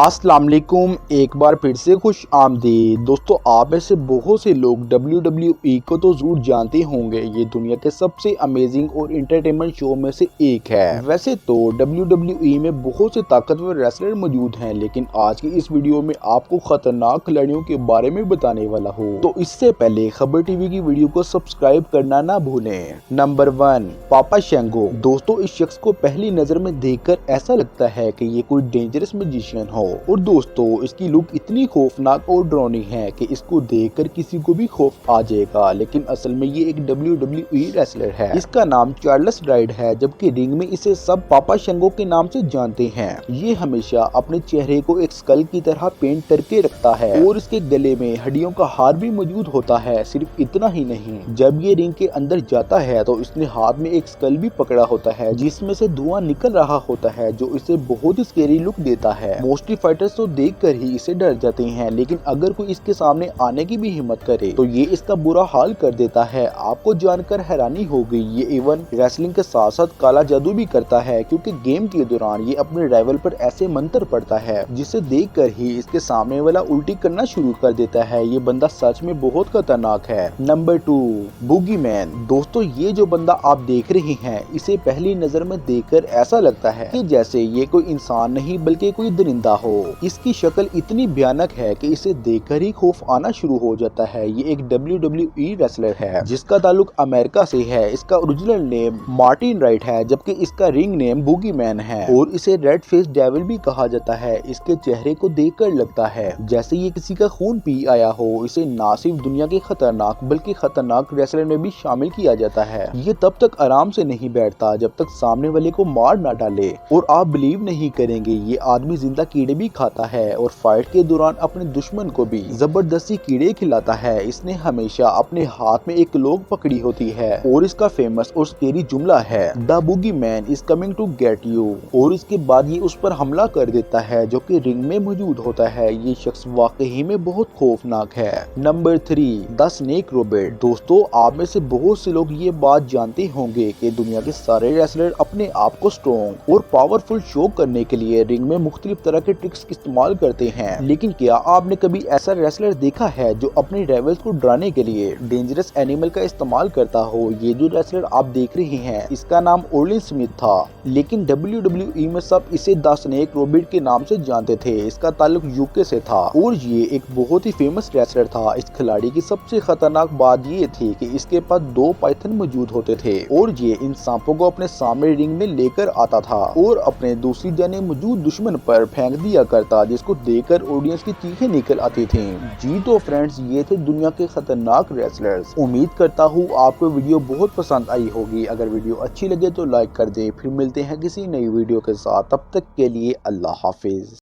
अस्सलाम वालेकुम, एक बार फिर से खुश आमदीद। दोस्तों, आप में से बहुत से लोग WWE को तो जरूर जानते होंगे। ये दुनिया के सबसे अमेजिंग और इंटरटेनमेंट शो में से एक है। वैसे तो WWE में बहुत से ताकतवर रेसलर मौजूद हैं, लेकिन आज की इस वीडियो में आपको खतरनाक खिलाड़ियों के बारे में बताने वाला हूँ। तो इससे पहले खबर टीवी की वीडियो को सब्सक्राइब करना ना भूलें। नंबर 1, पापा शेंगो। दोस्तों, इस शख्स को पहली नजर में देखकर ऐसा लगता है कि ये कोई डेंजरस मैजिशियन हो। और दोस्तों, इसकी लुक इतनी खौफनाक और डरावनी है कि इसको देखकर किसी को भी खौफ आ जाएगा, लेकिन असल में ये एक WWE रेसलर है। इसका नाम चार्ल्स राइड है, जबकि रिंग में इसे सब पापा शेंगो के नाम से जानते हैं। ये हमेशा अपने चेहरे को एक स्कल की तरह पेंट करके रखता है और इसके गले में हड्डियों का हार भी मौजूद होता है। सिर्फ इतना ही नहीं, जब ये रिंग के अंदर जाता है तो इसने हाथ में एक स्कल भी पकड़ा होता है, जिसमें से धुआं निकल रहा होता है, जो इसे बहुत ही स्केरी लुक देता है। मोस्टली फाइटर्स तो देखकर ही इसे डर जाते हैं, लेकिन अगर कोई इसके सामने आने की भी हिम्मत करे तो ये इसका बुरा हाल कर देता है। आपको जानकर हैरानी होगी, ये इवन रेसलिंग के साथ साथ काला जादू भी करता है, क्योंकि गेम के दौरान ये अपने राइवल पर ऐसे मंत्र पढ़ता है जिसे देखकर ही इसके सामने वाला उल्टी करना शुरू कर देता है। ये बंदा सच में बहुत खतरनाक है। Number 2, boogie man. दोस्तों, ये जो बंदा आप देख रहे हैं, इसे पहली नजर में देखकर ऐसा लगता है कि जैसे ये कोई इंसान नहीं बल्कि कोई दरिंदा हो। इसकी शक्ल इतनी भयानक है कि इसे देखकर ही खौफ आना शुरू हो जाता है। ये एक WWE रेसलर है जिसका ताल्लुक अमेरिका से है। इसका ओरिजिनल नेम मार्टिन राइट है, जबकि इसका रिंग नेम बूगी मैन है और इसे रेड फेस डेविल भी कहा जाता है। इसके चेहरे को देखकर लगता है जैसे ये किसी का खून पी आया हो। इसे ना सिर्फ दुनिया के खतरनाक बल्कि खतरनाक रेसलर में भी शामिल किया जाता है। ये तब तक आराम से नहीं बैठता जब तक सामने वाले को मार ना डाले, और आप बिलीव नहीं करेंगे, ये आदमी जिंदा कीड़े भी खाता है और फाइट के दौरान अपने दुश्मन को भी जबरदस्ती कीड़े खिलाता है। इसने हमेशा अपने हाथ में एक लोग पकड़ी होती है और इसका फेमस और स्केरी जुमला है, the boogeyman is coming to get you. और इसके बाद ये उस पर हमला कर देता है जो कि रिंग में मौजूद होता है। ये शख्स वाकई में बहुत खौफनाक है। Number 3, the snake Robert. दोस्तों, आप में से बहुत से लोग ये बात जानते होंगे कि दुनिया के सारे रेसलर अपने आप को स्ट्रॉन्ग और पावरफुल शो करने के लिए रिंग में मुख्तलिफ तरह के ट्रिक्स इस्तेमाल करते हैं, लेकिन क्या आपने कभी ऐसा रेसलर देखा है जो अपने राइवल्स को डराने के लिए डेंजरस एनिमल का इस्तेमाल करता हो? ये जो रेसलर आप देख रहे हैं, इसका नाम ओलिन स्मिथ था, लेकिन WWE में सब इसे द स्नेक रॉबर्ट के नाम से जानते थे। इसका ताल्लुक यूके से था और ये एक बहुत ही फेमस रेसलर था। इस खिलाड़ी की सबसे खतरनाक बात ये थी कि इसके पास 2 पाइथन मौजूद होते थे और ये इन सांपों को अपने सामने रिंग में लेकर आता था और अपने दूसरी जाने मौजूद दुश्मन पर फेंक दिया करता, जिसको देखकर ऑडियंस की चीखें निकल आती थी। जी तो फ्रेंड्स, ये थे दुनिया के खतरनाक रेसलर्स। उम्मीद करता हूँ आपको वीडियो बहुत पसंद आई होगी। अगर वीडियो अच्छी लगे तो लाइक कर दे। फिर मिलते हैं किसी नई वीडियो के साथ, तब तक के लिए अल्लाह हाफिज।